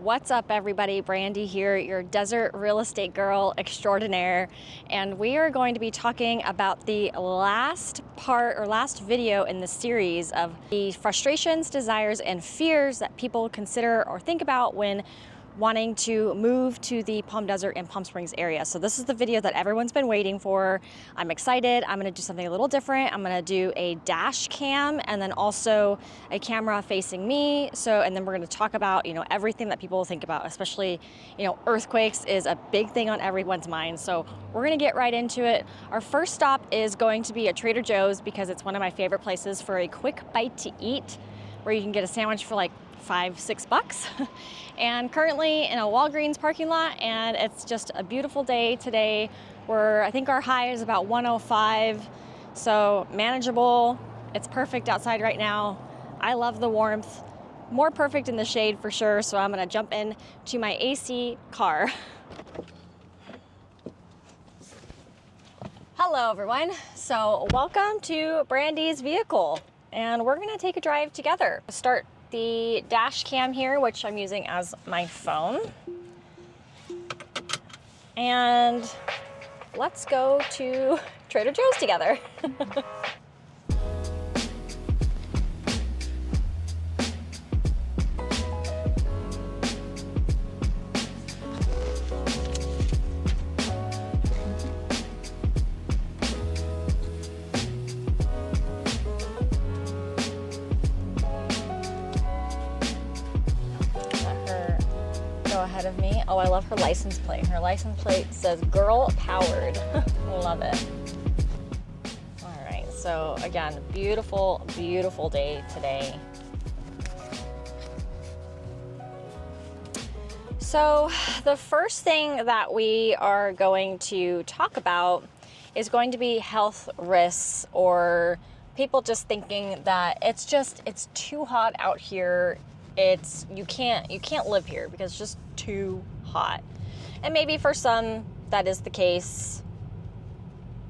What's up, everybody? Brandy here, your desert real estate girl extraordinaire, and we are going to be talking about the last video in the series of the frustrations, desires, and fears that people consider or think about when wanting to move to the Palm Desert and Palm Springs area. So this is the video that everyone's been waiting for. I'm excited. I'm gonna do something a little different. I'm gonna do a dash cam and then also a camera facing me. And then we're gonna talk about, everything that people think about, especially, earthquakes is a big thing on everyone's mind. So we're gonna get right into it. Our first stop is going to be a Trader Joe's because it's one of my favorite places for a quick bite to eat, where you can get a sandwich for like $5-6. And currently in a Walgreens parking lot, and it's just a beautiful day today. I think our high is about 105, so manageable. It's perfect outside right now. I love the warmth. More perfect in the shade for sure, so I'm gonna jump in to my AC car. Hello everyone. So welcome to Brandy's vehicle, and we're gonna take a drive together. Start the dash cam here, which I'm using as my phone. And let's go to Trader Joe's together. Ahead of me. Oh, I love her license plate. Her license plate says girl powered. Love it. All right, so again, beautiful, beautiful day today. So the first thing that we are going to talk about is going to be health risks, or people just thinking that it's too hot out here. You can't live here because it's just too hot. And maybe for some that is the case.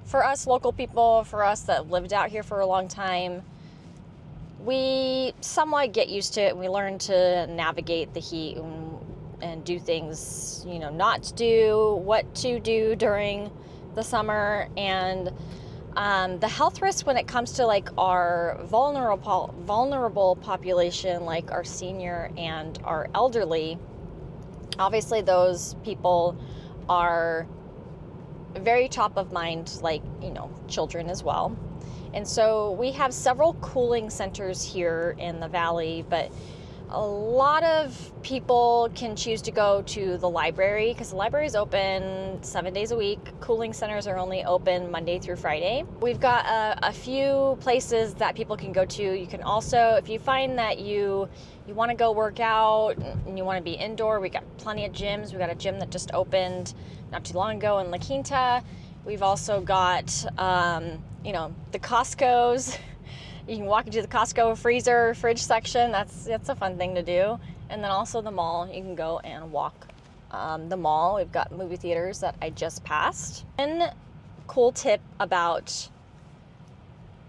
For us local people, for us that lived out here for a long time, we somewhat get used to it, and we learn to navigate the heat and do things, not to do, what to do during the summer. And the health risks when it comes to like our vulnerable population, like our senior and our elderly, obviously those people are very top of mind, like, children as well. And so we have several cooling centers here in the valley, but a lot of people can choose to go to the library because the library is open 7 days a week. Cooling centers are only open Monday through Friday. We've got a few places that people can go to. You can also, if you find that you want to go work out and you want to be indoor, we got plenty of gyms. We got a gym that just opened not too long ago in La Quinta. We've also got, the Costco's. You can walk into the Costco fridge section. That's a fun thing to do. And then also the mall. You can go and walk the mall. We've got movie theaters that I just passed. One cool tip about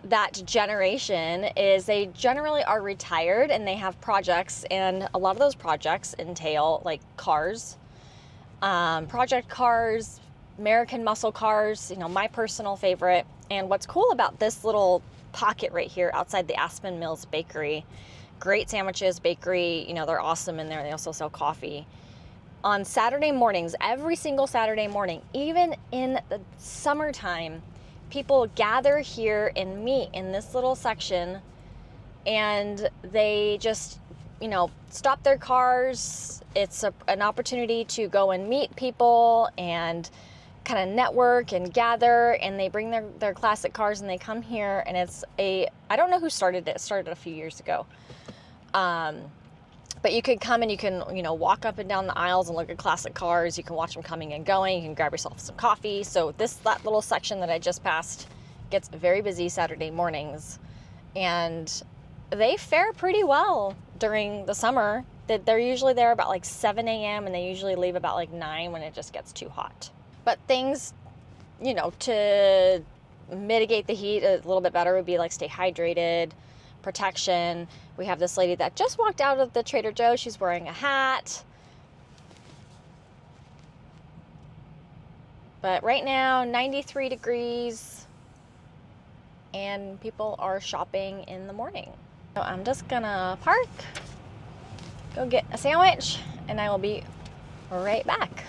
that generation is they generally are retired and they have projects, and a lot of those projects entail like cars, project cars, American muscle cars, my personal favorite. And what's cool about this little pocket right here outside the Aspen Mills Bakery, great sandwiches, bakery, they're awesome in there. They also sell coffee. On Saturday mornings, every single Saturday morning, even in the summertime, people gather here and meet in this little section, and they just, stop their cars. It's an opportunity to go and meet people and kind of network and gather, and they bring their classic cars and they come here, and I don't know who started it. It started a few years ago. But you could come and you can, walk up and down the aisles and look at classic cars. You can watch them coming and going. You can grab yourself some coffee. So that little section that I just passed gets very busy Saturday mornings, and they fare pretty well during the summer. They're usually there about like 7 a.m. and they usually leave about like 9 when it just gets too hot. But things, to mitigate the heat a little bit better would be like stay hydrated, protection. We have this lady that just walked out of the Trader Joe's. She's wearing a hat. But right now, 93 degrees, and people are shopping in the morning. So I'm just gonna park, go get a sandwich, and I will be right back.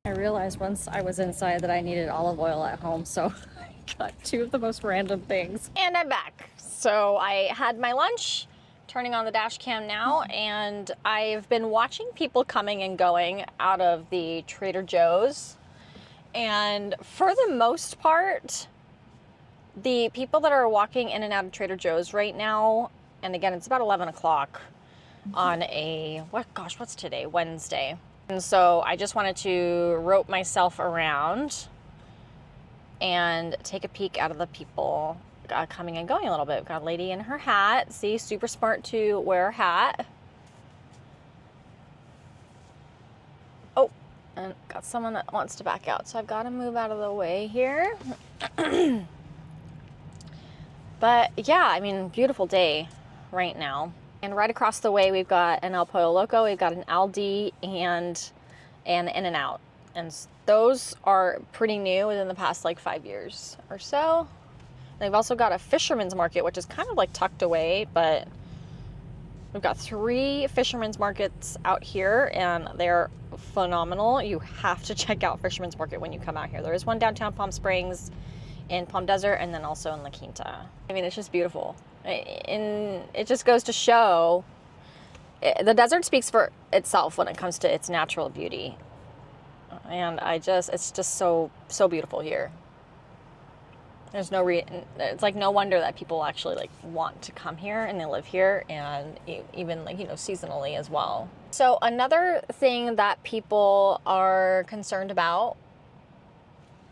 I realized once I was inside that I needed olive oil at home, so I got two of the most random things. And I'm back. So I had my lunch, turning on the dash cam now, and I've been watching people coming and going out of the Trader Joe's. And for the most part, the people that are walking in and out of Trader Joe's right now, and again, it's about 11 o'clock on what's today? Wednesday. And so I just wanted to rope myself around and take a peek out of the people coming and going a little bit. We've got a lady in her hat. See, super smart to wear a hat. Oh, and got someone that wants to back out. So I've got to move out of the way here. But yeah, I mean, beautiful day right now. And right across the way, we've got an El Pollo Loco, we've got an Aldi, and an In-N-Out. And those are pretty new within the past like 5 years or so. They've also got a fisherman's market, which is kind of like tucked away, but we've got 3 fisherman's markets out here, and they're phenomenal. You have to check out Fisherman's Market when you come out here. There is one downtown Palm Springs, in Palm Desert, and then also in La Quinta. I mean, it's just beautiful. And it just goes to show, the desert speaks for itself when it comes to its natural beauty. And it's just so beautiful here. There's it's like no wonder that people actually like want to come here and they live here, and even like, seasonally as well. So another thing that people are concerned about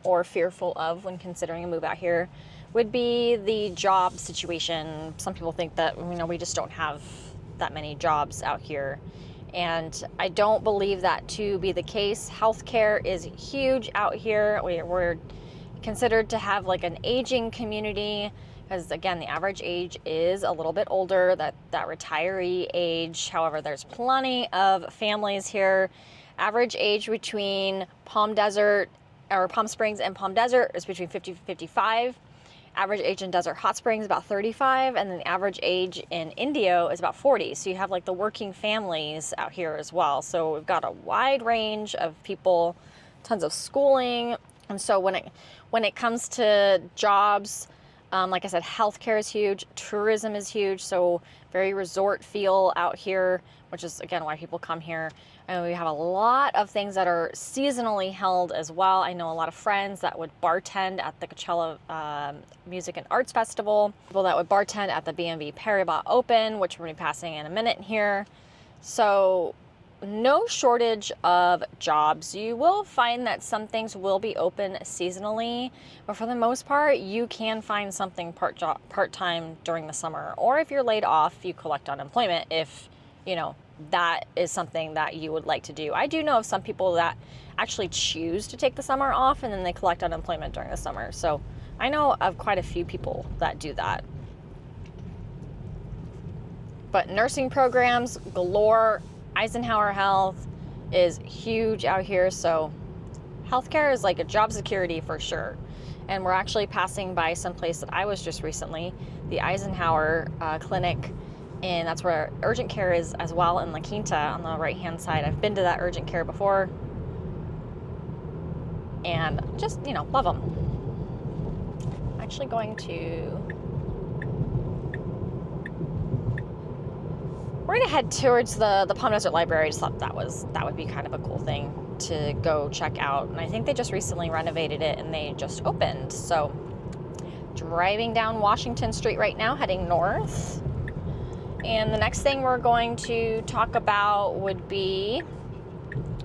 or fearful of when considering a move out here would be the job situation. Some people think that, we just don't have that many jobs out here. And I don't believe that to be the case. Healthcare is huge out here. We're considered to have like an aging community because, again, the average age is a little bit older, that retiree age. However, there's plenty of families here. Average age between Palm Springs and Palm Desert is between 50 to 55. Average age in Desert Hot Springs about 35, and then the average age in Indio is about 40. So you have like the working families out here as well. So we've got a wide range of people, tons of schooling. And so when it comes to jobs, like I said, healthcare is huge, tourism is huge. So very resort feel out here, which is again why people come here. And we have a lot of things that are seasonally held as well. I know a lot of friends that would bartend at the Coachella Music and Arts Festival, people that would bartend at the B&B Paribas Open, which we're going to be passing in a minute here. So no shortage of jobs. You will find that some things will be open seasonally, but for the most part, you can find something part-time during the summer. Or if you're laid off, you collect unemployment if, that is something that you would like to do. I do know of some people that actually choose to take the summer off and then they collect unemployment during the summer. So I know of quite a few people that do that. But nursing programs galore. Eisenhower Health is huge out here. So healthcare is like a job security for sure. And we're actually passing by some place that I was just recently, the Eisenhower Clinic. And that's where urgent care is as well in La Quinta on the right-hand side. I've been to that urgent care before. And just, love them. I'm actually going we're going to head towards the Palm Desert Library. I just thought that would be kind of a cool thing to go check out. And I think they just recently renovated it and they just opened. So driving down Washington Street right now, heading north. And the next thing we're going to talk about would be,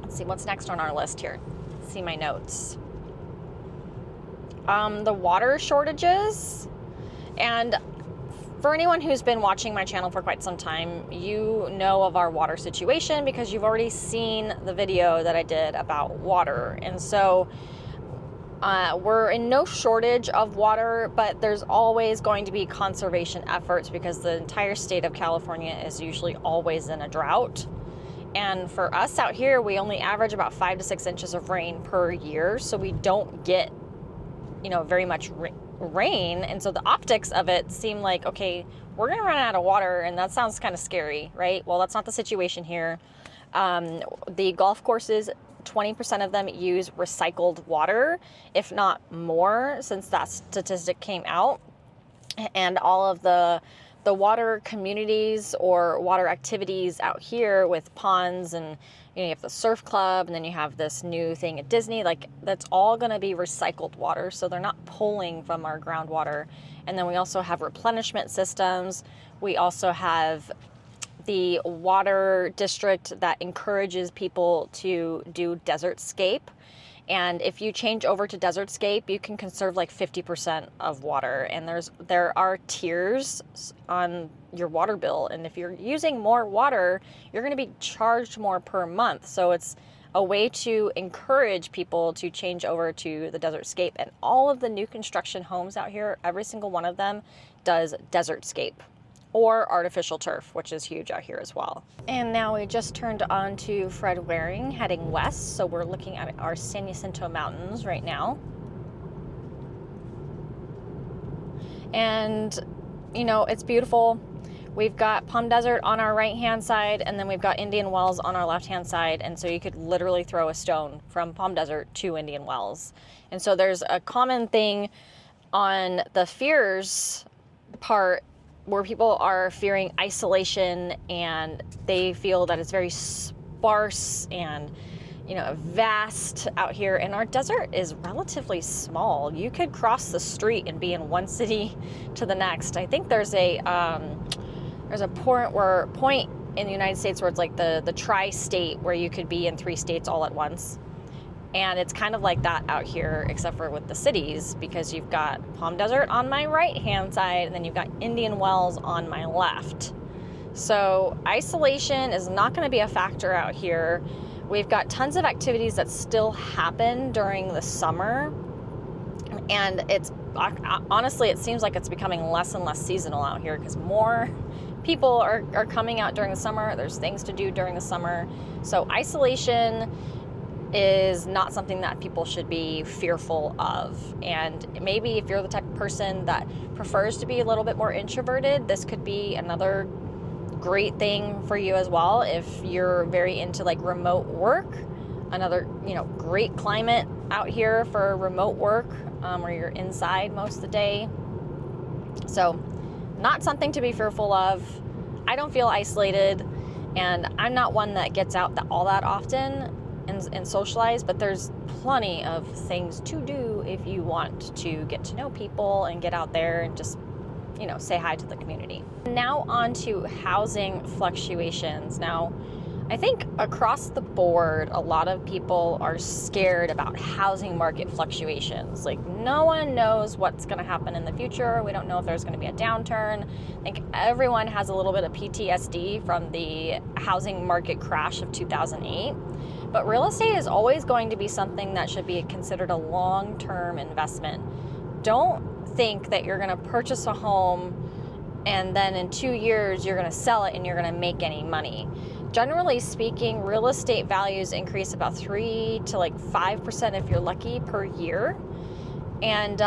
let's see, what's next on our list here? Let's see my notes. The water shortages. And for anyone who's been watching my channel for quite some time, you know of our water situation because you've already seen the video that I did about water. And so we're in no shortage of water, but there's always going to be conservation efforts because the entire state of California is usually always in a drought. And for us out here, we only average about 5 to 6 inches of rain per year. So we don't get, very much rain. And so the optics of it seem like, okay, we're going to run out of water. And that sounds kind of scary, right? Well, that's not the situation here. The golf courses, 20% of them use recycled water, if not more, since that statistic came out. And all of the water communities or water activities out here with ponds, and you have the surf club, and then you have this new thing at Disney, like that's all going to be recycled water, so they're not pulling from our groundwater. And then we also have replenishment systems. We also have the water district that encourages people to do desertscape. And if you change over to desertscape, you can conserve like 50% of water. And there are tiers on your water bill. And if you're using more water, you're going to be charged more per month. So it's a way to encourage people to change over to the desertscape. And all of the new construction homes out here, every single one of them does desertscape or artificial turf, which is huge out here as well. And now we just turned on to Fred Waring heading west. So we're looking at our San Jacinto Mountains right now. And, it's beautiful. We've got Palm Desert on our right-hand side, and then we've got Indian Wells on our left-hand side. And so you could literally throw a stone from Palm Desert to Indian Wells. And so there's a common thing on the fears part where people are fearing isolation, and they feel that it's very sparse and, vast out here. And our desert is relatively small. You could cross the street and be in one city to the next. I think there's a point in the United States where it's like the tri-state, where you could be in 3 states all at once. And it's kind of like that out here, except for with the cities, because you've got Palm Desert on my right-hand side, and then you've got Indian Wells on my left. So isolation is not going to be a factor out here. We've got tons of activities that still happen during the summer. And honestly, it seems like it's becoming less and less seasonal out here because more people are coming out during the summer. There's things to do during the summer. So isolation is not something that people should be fearful of. And maybe if you're the type of person that prefers to be a little bit more introverted, this could be another great thing for you as well. If you're very into like remote work, another, great climate out here for remote work, where you're inside most of the day. So not something to be fearful of. I don't feel isolated, and I'm not one that gets out all that often and socialize, but there's plenty of things to do if you want to get to know people and get out there and just, say hi to the community. Now on to housing fluctuations. Now, I think across the board, a lot of people are scared about housing market fluctuations. Like, no one knows what's going to happen in the future. We don't know if there's going to be a downturn. I think everyone has a little bit of PTSD from the housing market crash of 2008. But real estate is always going to be something that should be considered a long-term investment. Don't think that you're going to purchase a home and then in 2 years you're going to sell it and you're going to make any money. Generally speaking, real estate values increase about 3 to 5% if you're lucky per year. And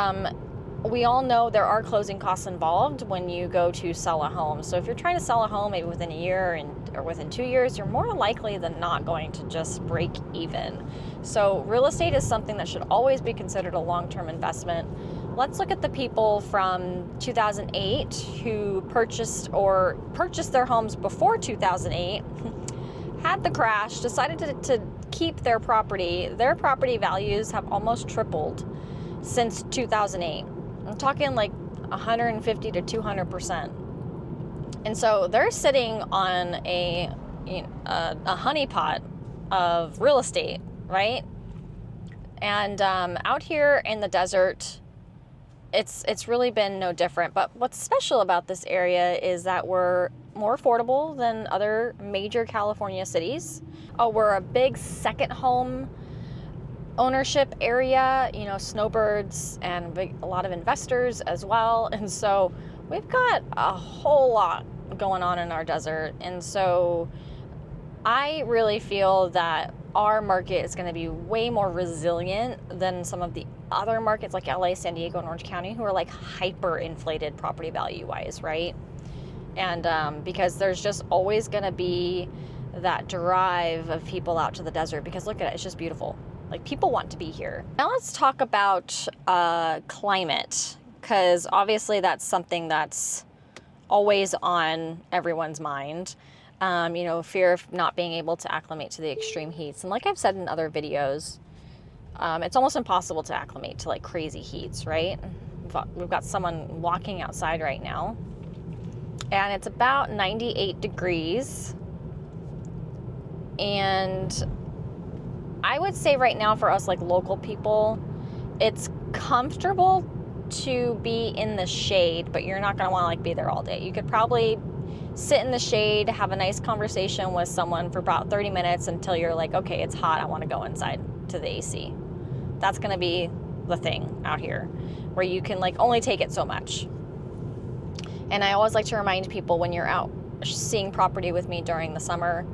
we all know there are closing costs involved when you go to sell a home. So if you're trying to sell a home maybe within a year or within 2 years, you're more likely than not going to just break even. So real estate is something that should always be considered a long-term investment. Let's look at the people from 2008 who purchased their homes before 2008, had the crash, decided to keep their property. Their property values have almost tripled since 2008. I'm talking like 150 to 200%. And so they're sitting on a honeypot of real estate, right? And out here in the desert, it's really been no different. But what's special about this area is that we're more affordable than other major California cities. We're a big second home ownership area, snowbirds and a lot of investors as well. And so we've got a whole lot going on in our desert. And so I really feel that our market is going to be way more resilient than some of the other markets like LA, San Diego, and Orange County, who are like hyper inflated property value wise, right? And because there's just always going to be that drive of people out to the desert, because look at it, it's just beautiful. Like, people want to be here. Now let's talk about climate, because obviously that's something that's always on everyone's mind. You know, fear of not being able to acclimate to the extreme heats. And like I've said in other videos, it's almost impossible to acclimate to like crazy heats, right? We've got someone walking outside right now, and it's about 98 degrees. And I would say right now for us, like local people, it's comfortable to be in the shade, but you're not going to want to like be there all day. You could probably sit in the shade, have a nice conversation with someone for about 30 minutes until you're like, okay, it's hot, I want to go inside to the AC. That's going to be the thing out here, where you can like only take it so much. And I always like to remind people, when you're out seeing property with me during the summer,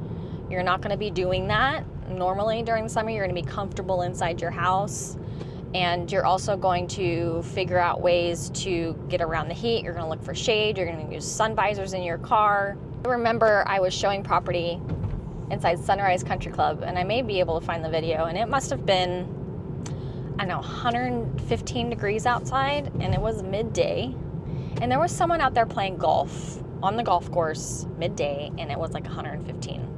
you're not going to be doing that normally during the summer. You're going to be comfortable inside your house, and you're also going to figure out ways to get around the heat. You're going to look for shade. You're going to use sun visors in your car. I remember I was showing property inside Sunrise Country Club, and I may be able to find the video, and it must have been, I don't know, 115 degrees outside, and it was midday, and there was someone out there playing golf on the golf course midday, and it was like 115.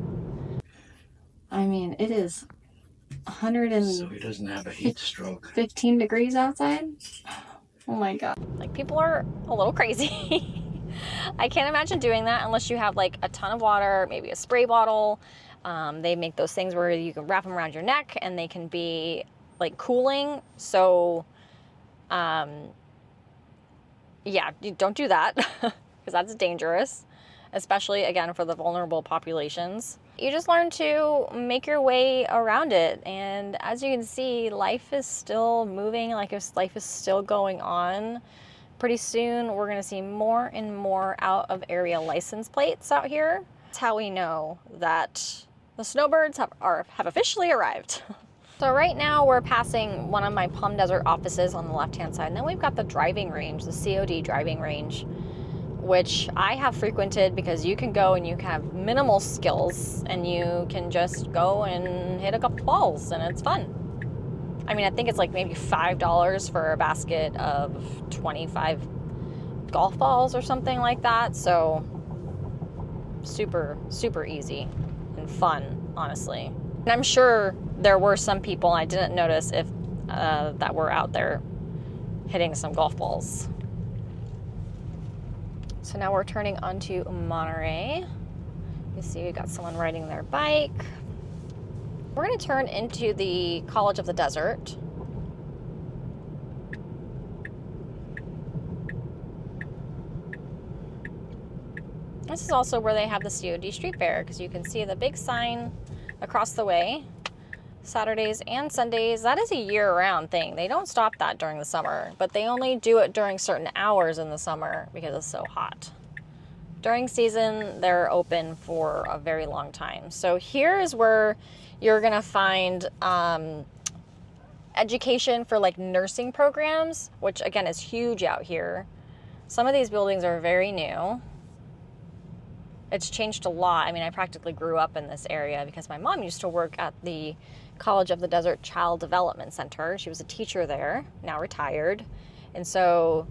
I mean, it is 100 and so he doesn't have a heat stroke. 15 degrees outside. Oh my god. Like, people are a little crazy. I can't imagine doing that unless you have like a ton of water, maybe a spray bottle. They make those things where you can wrap them around your neck and they can be like cooling. So, yeah, you don't do that because that's dangerous, especially again for the vulnerable populations. You just learn to make your way around it. And as you can see, life is still moving, like life is still going on. Pretty soon, we're gonna see more and more out of area license plates out here. That's how we know that the snowbirds have officially arrived. So right now we're passing one of my Palm Desert offices on the left-hand side, and then we've got the driving range, the COD driving range, which I have frequented because you can go and you can have minimal skills and you can just go and hit a couple balls and it's fun. I mean, I think it's like maybe $5 for a basket of 25 golf balls or something like that. So super, super easy and fun, honestly. And I'm sure there were some people, I didn't notice if that were out there hitting some golf balls. So now we're turning onto Monterey. You see we got someone riding their bike. We're gonna turn into the College of the Desert. This is also where they have the COD Street Fair, because you can see the big sign across the way. Saturdays and Sundays, that is a year-round thing. They don't stop that during the summer, but they only do it during certain hours in the summer because it's so hot. During season, they're open for a very long time. So here is where you're gonna find education for like nursing programs, which again is huge out here. Some of these buildings are very new. It's changed a lot. I mean, I practically grew up in this area because my mom used to work at the College of the Desert Child Development Center. She was a teacher there, now retired. And so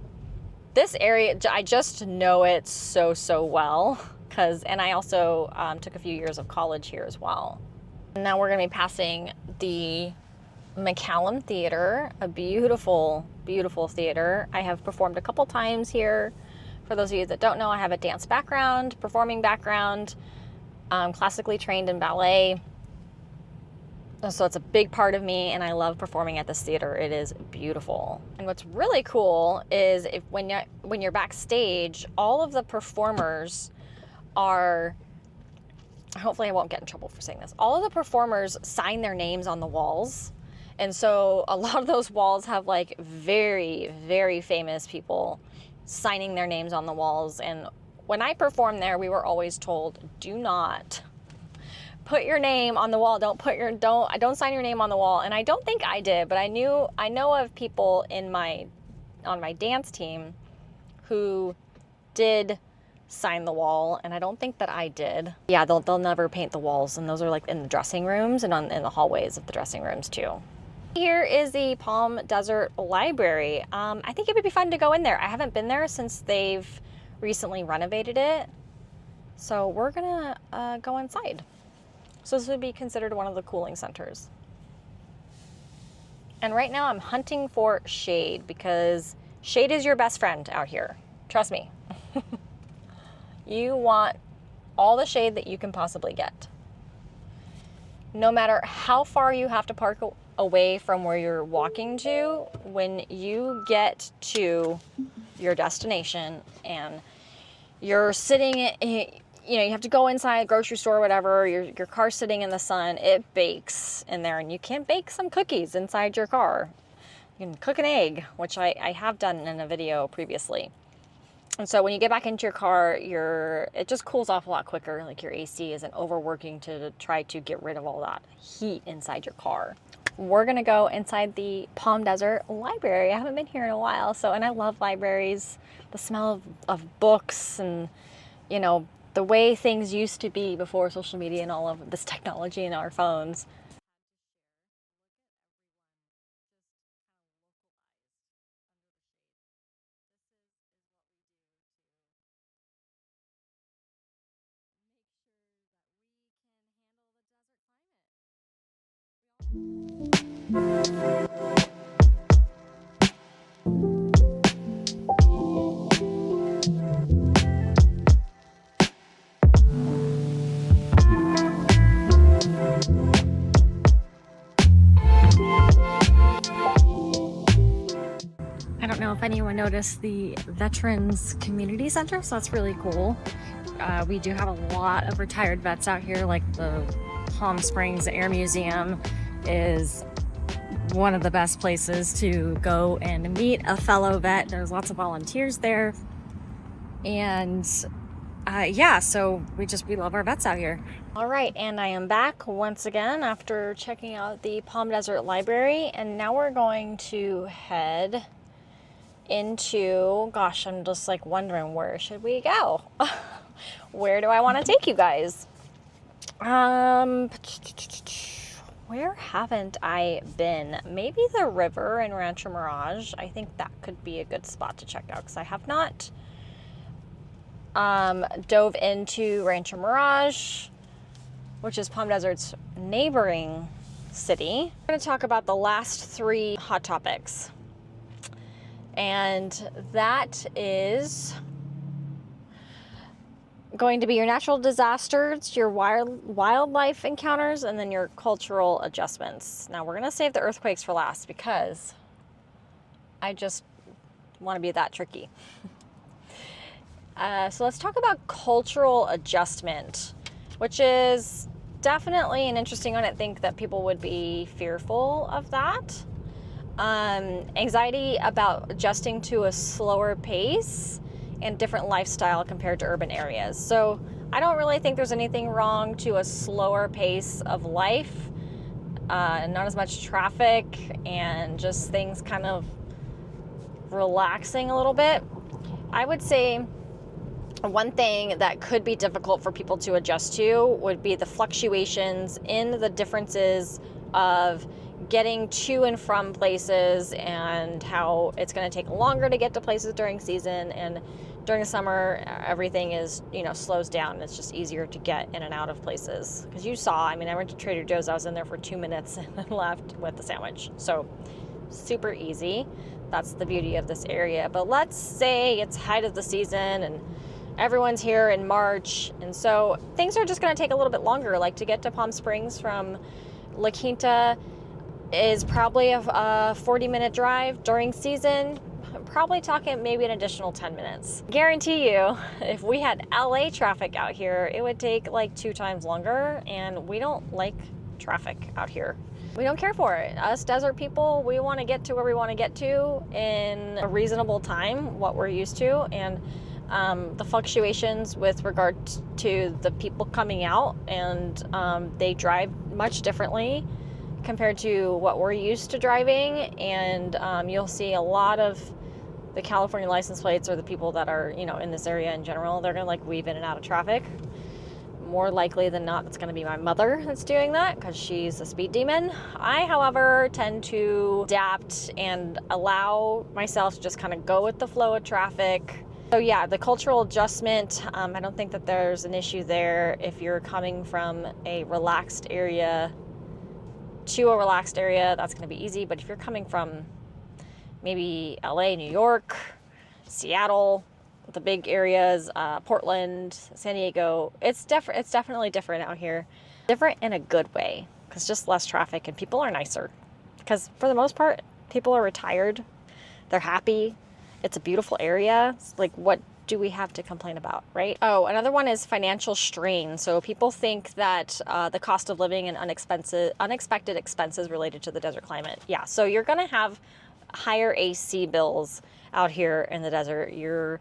this area, I just know it so, so well. And I also took a few years of college here as well. And now we're gonna be passing the McCallum Theater, a beautiful, beautiful theater. I have performed a couple times here. For those of you that don't know, I have a dance background, performing background, classically trained in ballet. So it's a big part of me, and I love performing at this theater. It is beautiful. And what's really cool is when you're backstage, all of the performers are, hopefully I won't get in trouble for saying this, all of the performers sign their names on the walls. And so a lot of those walls have like very, very famous people signing their names on the walls. And when I performed there, we were always told, do not put your name on the wall. Don't sign your name on the wall. And I don't think I did, but I know of people on my dance team who did sign the wall, and I don't think that I did. Yeah, they'll never paint the walls, and those are like in the dressing rooms and in the hallways of the dressing rooms too. Here is the Palm Desert Library. I think it would be fun to go in there. I haven't been there since they've recently renovated it, so we're gonna go inside. So this would be considered one of the cooling centers. And right now I'm hunting for shade because shade is your best friend out here. Trust me. You want all the shade that you can possibly get. No matter how far you have to park away from where you're walking to, when you get to your destination and you're sitting, you have to go inside a grocery store or whatever, your car's sitting in the sun, it bakes in there, and you can bake some cookies inside your car. You can cook an egg, which I have done in a video previously. And so when you get back into your car, it just cools off a lot quicker. Like your AC isn't overworking to try to get rid of all that heat inside your car. We're gonna go inside the Palm Desert Library. I haven't been here in a while, and I love libraries. The smell of books and, the way things used to be before social media and all of this technology in our phones. I don't know if anyone noticed the Veterans Community Center, so that's really cool. We do have a lot of retired vets out here, like the Palm Springs Air Museum is one of the best places to go and meet a fellow vet. There's lots of volunteers there. And so we love our vets out here. All right, and I am back once again after checking out the Palm Desert Library, and now we're going to head into, I'm just like wondering, where should we go? Where do I want to take you guys? Where haven't I been? Maybe the river in Rancho Mirage. I think that could be a good spot to check out because I have not dove into Rancho Mirage, which is Palm Desert's neighboring city. We're going to talk about the last 3 hot topics. And that is going to be your natural disasters, your wildlife encounters, and then your cultural adjustments. Now we're going to save the earthquakes for last because I just want to be that tricky. So let's talk about cultural adjustment, which is definitely an interesting one. I think that people would be fearful of that. Anxiety about adjusting to a slower pace and different lifestyle compared to urban areas. So I don't really think there's anything wrong to a slower pace of life, not as much traffic, and just things kind of relaxing a little bit. I would say one thing that could be difficult for people to adjust to would be the fluctuations in the differences of getting to and from places, and how it's going to take longer to get to places during season, and during the summer everything is slows down, and it's just easier to get in and out of places. Because you saw, I went to Trader Joe's, I was in there for 2 minutes and then left with the sandwich. So super easy. That's the beauty of this area. But let's say it's height of the season and everyone's here in March, and so things are just going to take a little bit longer. Like to get to Palm Springs from La Quinta is probably a 40-minute drive. During season, I'm probably talking maybe an additional 10 minutes. Guarantee you, if we had LA traffic out here, it would take like 2 times longer, and we don't like traffic out here. We don't care for it. Us desert people, we want to get to where we want to get to in a reasonable time, what we're used to. And the fluctuations with regard to the people coming out, and they drive much differently compared to what we're used to driving. And you'll see a lot of the California license plates, or the people that are, in this area in general, they're gonna weave in and out of traffic. More likely than not, that's going to be my mother that's doing that, because she's a speed demon. I, however, tend to adapt and allow myself to just kind of go with the flow of traffic. So yeah, the cultural adjustment, I don't think that there's an issue there. If you're coming from a relaxed area to a relaxed area, that's going to be easy. But if you're coming from maybe LA, New York, Seattle, the big areas, Portland, San Diego, it's definitely different out here. Different in a good way, because just less traffic and people are nicer. Because for the most part, people are retired, they're happy, it's a beautiful area. It's like, what do we have to complain about, right? Oh, another one is financial strain. So people think that the cost of living and unexpected expenses related to the desert climate. Yeah, so you're gonna have higher AC bills out here in the desert. You're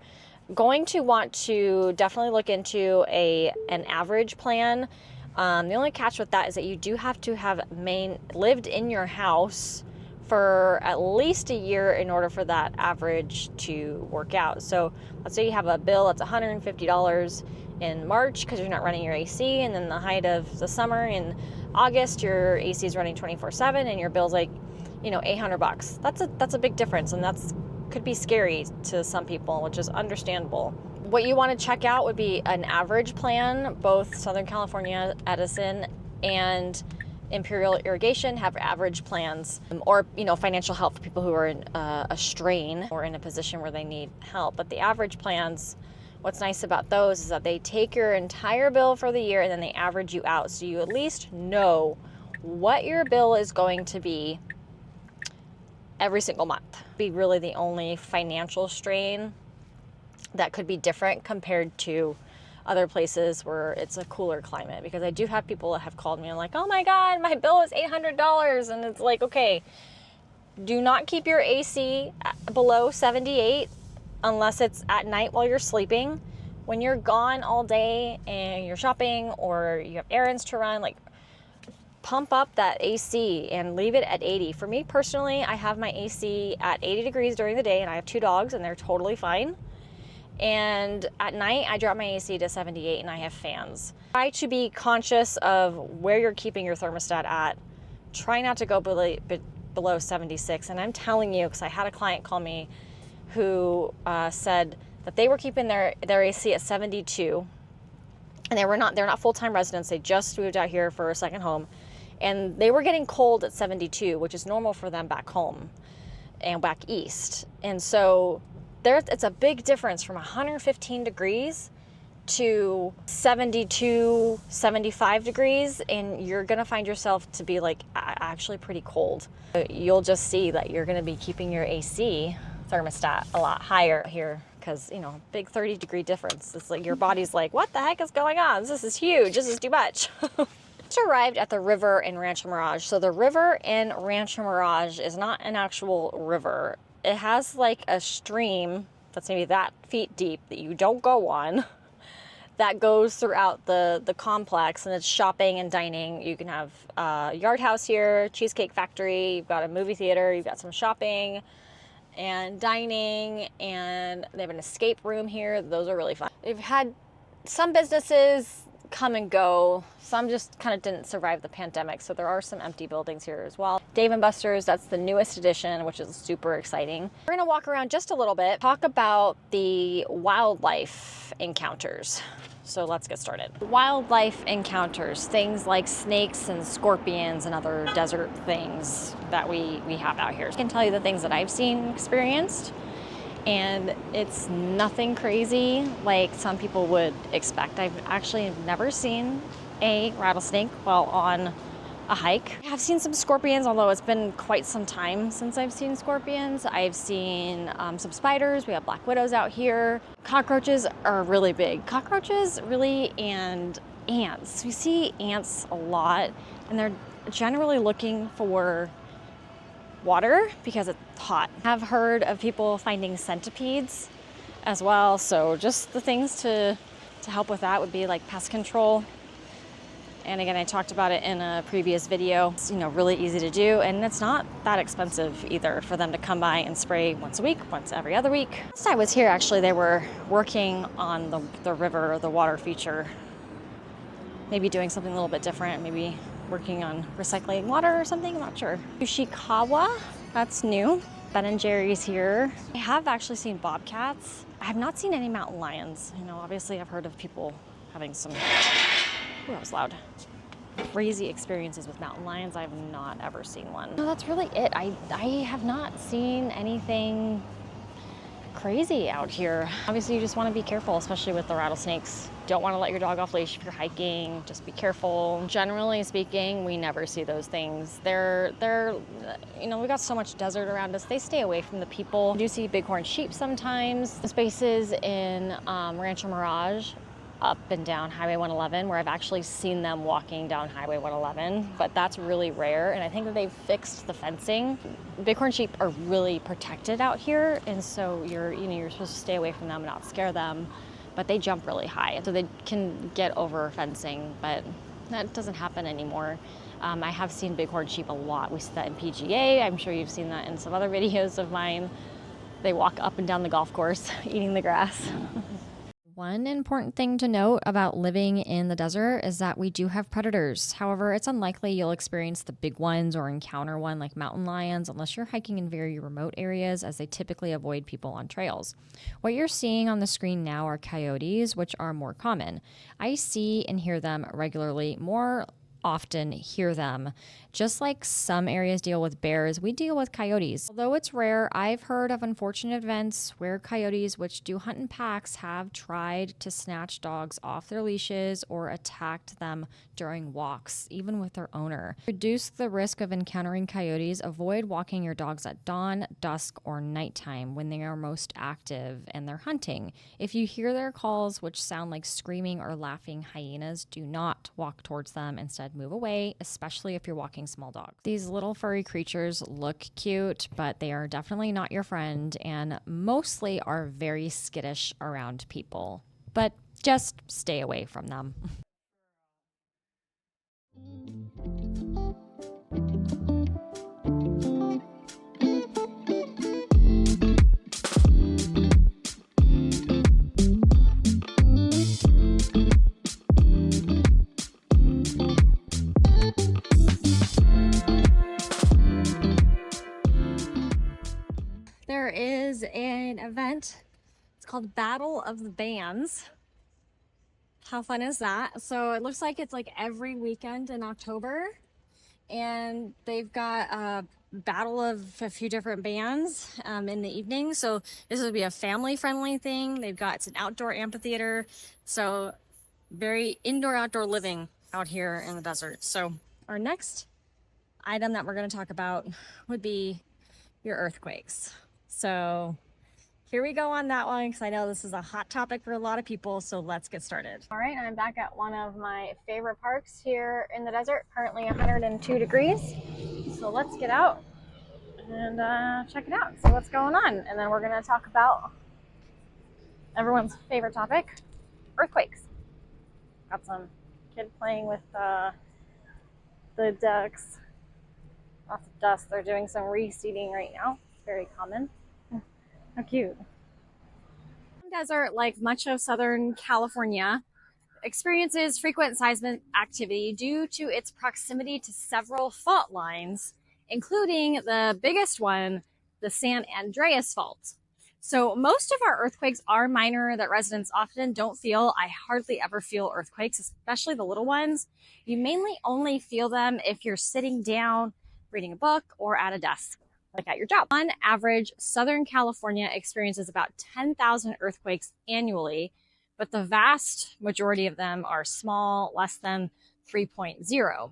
going to want to definitely look into an average plan. The only catch with that is that you do have to have lived in your house for at least a year in order for that average to work out. So let's say you have a bill that's $150 in March because you're not running your AC, and then the height of the summer in August your AC is running 24/7 and your bill's like, $800. That's a big difference, and that's could be scary to some people, which is understandable. What you want to check out would be an average plan. Both Southern California Edison and Imperial Irrigation have average plans, or financial help for people who are in a strain or in a position where they need help. But the average plans, what's nice about those is that they take your entire bill for the year and then they average you out, so you at least know what your bill is going to be every single month. Be really the only financial strain that could be different compared to other places where it's a cooler climate. Because I do have people that have called me and like, oh my God, my bill is $800. And it's like, okay, do not keep your AC below 78 unless it's at night while you're sleeping. When you're gone all day and you're shopping or you have errands to run, pump up that AC and leave it at 80. For me personally, I have my AC at 80 degrees during the day, and I have 2 dogs and they're totally fine. And at night, I drop my AC to 78 and I have fans. Try to be conscious of where you're keeping your thermostat at. Try not to go below 76. And I'm telling you, because I had a client call me who said that they were keeping their AC at 72, and they're not full-time residents. They just moved out here for a second home. And they were getting cold at 72, which is normal for them back home and back east. And so it's a big difference from 115 degrees to 72, 75 degrees. And you're going to find yourself to be actually pretty cold. You'll just see that you're going to be keeping your AC thermostat a lot higher here, because big 30-degree difference. It's like your body's like, what the heck is going on? This is huge. This is too much. Just arrived at the river in Rancho Mirage. So the river in Rancho Mirage is not an actual river. It has a stream that's maybe that feet deep that you don't go on, that goes throughout the complex, and it's shopping and dining. You can have a yard house here, cheesecake factory, you've got a movie theater, you've got some shopping and dining, and they have an escape room here. Those are really fun. They've had some businesses come and go. Some just kind of didn't survive the pandemic, so there are some empty buildings here as well. Dave & Buster's, that's the newest edition, which is super exciting. We're gonna walk around just a little bit, talk about the wildlife encounters. So let's get started. Wildlife encounters, things like snakes and scorpions and other desert things that we have out here. I can tell you the things that I've seen, experienced, and it's nothing crazy like some people would expect. I've actually never seen a rattlesnake while on a hike. I've seen some scorpions, although it's been quite some time since I've seen scorpions. I've seen some spiders. We have black widows out here. Cockroaches are really big. Cockroaches, really, and ants. We see ants a lot, and they're generally looking for water because it's hot. I've heard of people finding centipedes as well. So just the things to help with that would be like pest control. And again, I talked about it in a previous video. It's, really easy to do, and it's not that expensive either for them to come by and spray once a week, once every other week. Last I was here, actually, they were working on the river, the water feature. Maybe doing something a little bit different, maybe working on recycling water or something, I'm not sure. Ushikawa, that's new. Ben & Jerry's here. I have actually seen bobcats. I have not seen any mountain lions. Obviously I've heard of people having some, ooh, that was loud, crazy experiences with mountain lions. I have not ever seen one. No, that's really it. I have not seen anything crazy out here. Obviously you just want to be careful, especially with the rattlesnakes. Don't want to let your dog off leash if you're hiking. Just be careful. Generally speaking, we never see those things. They're we got so much desert around us. They stay away from the people. We do see bighorn sheep sometimes. Spaces in Rancho Mirage up and down Highway 111 where I've actually seen them walking down Highway 111, but that's really rare, and I think that they've fixed the fencing. Bighorn sheep are really protected out here, and so you're supposed to stay away from them and not scare them, but they jump really high, so they can get over fencing, but that doesn't happen anymore. I have seen bighorn sheep a lot. We see that in PGA. I'm sure you've seen that in some other videos of mine. They walk up and down the golf course eating the grass. One important thing to note about living in the desert is that we do have predators. However, it's unlikely you'll experience the big ones or encounter one like mountain lions unless you're hiking in very remote areas, as they typically avoid people on trails. What you're seeing on the screen now are coyotes, which are more common. I see and hear them regularly, more often hear them. Just like some areas deal with bears, we deal with coyotes. Although it's rare, I've heard of unfortunate events where coyotes, which do hunt in packs, have tried to snatch dogs off their leashes or attacked them during walks, even with their owner. To reduce the risk of encountering coyotes, avoid walking your dogs at dawn, dusk, or nighttime when they are most active and they're hunting. If you hear their calls, which sound like screaming or laughing hyenas, do not walk towards them. Instead, move away, especially if you're walking small dogs. These little furry creatures look cute, but they are definitely not your friend and mostly are very skittish around people. But just stay away from them. There is an event. It's called Battle of the Bands. How fun is that? So it looks like it's like every weekend in October, and they've got a battle of a few different bands in the evening. So this would be a family-friendly thing. It's an outdoor amphitheater, so very indoor-outdoor living out here in the desert. So our next item that we're going to talk about would be your earthquakes. So here we go on that one, because I know this is a hot topic for a lot of people, so let's get started. All right, I'm back at one of my favorite parks here in the desert, currently 102 degrees. So let's get out and check it out, see what's going on. And then we're gonna talk about everyone's favorite topic, earthquakes. Got some kid playing with the ducks. Lots of dust. They're doing some reseeding right now. It's very common. How cute. Desert, like much of Southern California, experiences frequent seismic activity due to its proximity to several fault lines, including the biggest one, the San Andreas Fault. So most of our earthquakes are minor that residents often don't feel. I hardly ever feel earthquakes, especially the little ones. You mainly only feel them if you're sitting down, reading a book, or at a desk, like at your job. On average, Southern California experiences about 10,000 earthquakes annually, but the vast majority of them are small, less than 3.0,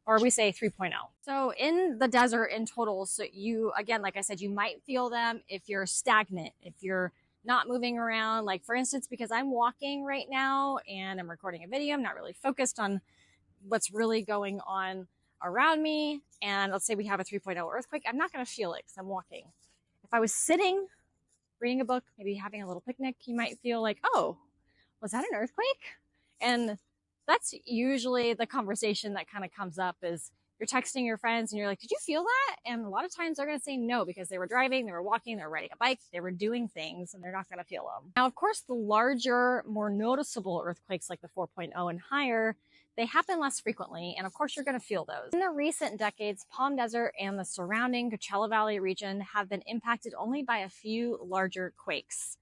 or we say 3.0. So in the desert in total, so you, again, like I said, you might feel them if you're stagnant, if you're not moving around. Like for instance, because I'm walking right now and I'm recording a video, I'm not really focused on what's really going on around me, and let's say we have a 3.0 earthquake, I'm not going to feel it because I'm walking. If I was sitting reading a book, maybe having a little picnic, you might feel like, oh, was that an earthquake? And that's usually the conversation that kind of comes up is you're texting your friends and you're like, did you feel that? And a lot of times they're going to say no because they were driving, they were walking, they were riding a bike, they were doing things and they're not going to feel them. Now, of course, the larger, more noticeable earthquakes like the 4.0 and higher, they happen less frequently. And of course, you're going to feel those. In the recent decades, Palm Desert and the surrounding Coachella Valley region have been impacted only by a few larger quakes.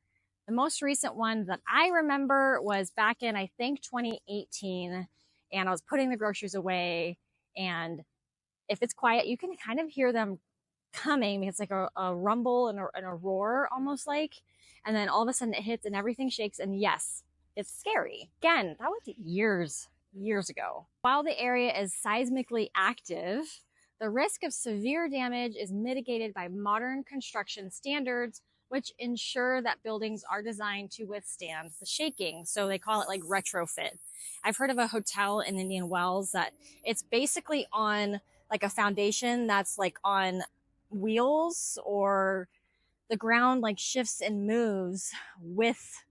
The most recent one that I remember was back in, I think, 2018. And I was putting the groceries away. And if it's quiet, you can kind of hear them coming. It's like a rumble and a roar almost like. And then all of a sudden it hits and everything shakes. And yes, it's scary. Again, that was years ago. While the area is seismically active, the risk of severe damage is mitigated by modern construction standards, which ensure that buildings are designed to withstand the shaking. So they call it like retrofit. I've heard of a hotel in Indian Wells that it's basically on like a foundation that's like on wheels, or the ground like shifts and moves with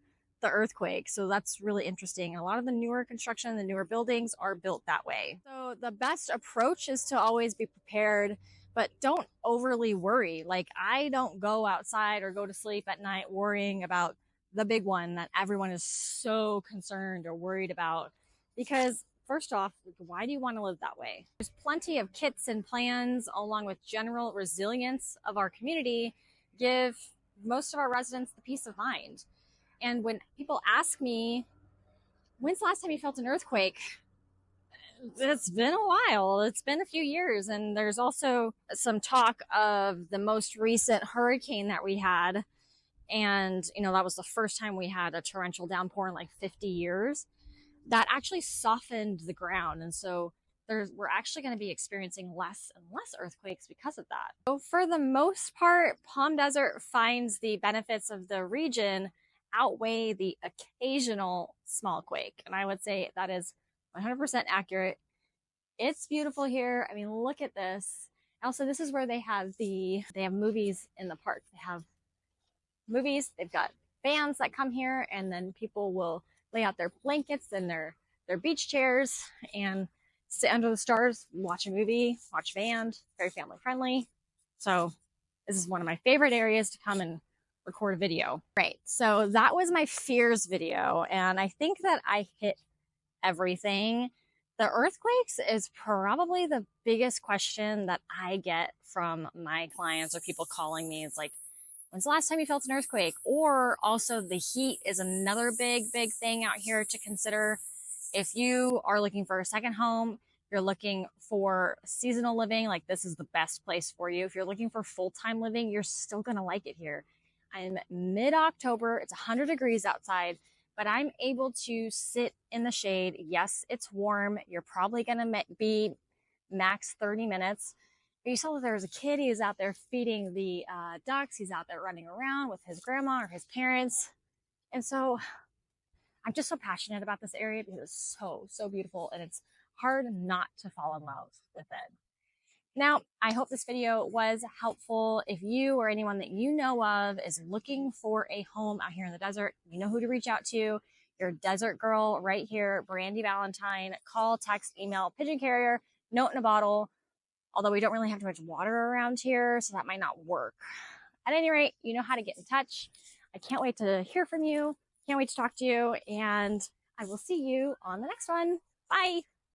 the earthquake. So that's really interesting. A lot of the newer construction, the newer buildings are built that way. So the best approach is to always be prepared, but don't overly worry. Like, I don't go outside or go to sleep at night worrying about the big one that everyone is so concerned or worried about, because first off, why do you want to live that way? There's plenty of kits and plans, along with general resilience of our community, give most of our residents the peace of mind. And when people ask me, when's the last time you felt an earthquake? It's been a while. It's been a few years. And there's also some talk of the most recent hurricane that we had. And, you know, that was the first time we had a torrential downpour in like 50 years. That actually softened the ground. And so we're actually going to be experiencing less and less earthquakes because of that. So for the most part, Palm Desert finds the benefits of the region outweigh the occasional small quake. And I would say that is 100% accurate. It's beautiful here. I mean, look at this. Also, this is where they have movies in the park. They have movies. They've got bands that come here, and then people will lay out their blankets and their beach chairs and sit under the stars, watch a movie, watch a band. Very family friendly. So this is one of my favorite areas to come and record a video. Right. So that was my fears video. And I think that I hit everything. The earthquakes is probably the biggest question that I get from my clients or people calling me. It's like, when's the last time you felt an earthquake? Or also the heat is another big thing out here to consider. If you are looking for a second home, you're looking for seasonal living, like this is the best place for you. If you're looking for full-time living, you're still going to like it here. I'm mid-October. It's 100 degrees outside, but I'm able to sit in the shade. Yes, it's warm. You're probably going to be max 30 minutes. But you saw that there was a kid. He was out there feeding the ducks. He's out there running around with his grandma or his parents. And so I'm just so passionate about this area because it's so beautiful, and it's hard not to fall in love with it. Now, I hope this video was helpful. If you or anyone that you know of is looking for a home out here in the desert, you know who to reach out to. Your desert girl right here, Brandy Valentine. Call, text, email, pigeon carrier, note in a bottle. Although we don't really have too much water around here, so that might not work. At any rate, you know how to get in touch. I can't wait to hear from you. Can't wait to talk to you. And I will see you on the next one. Bye.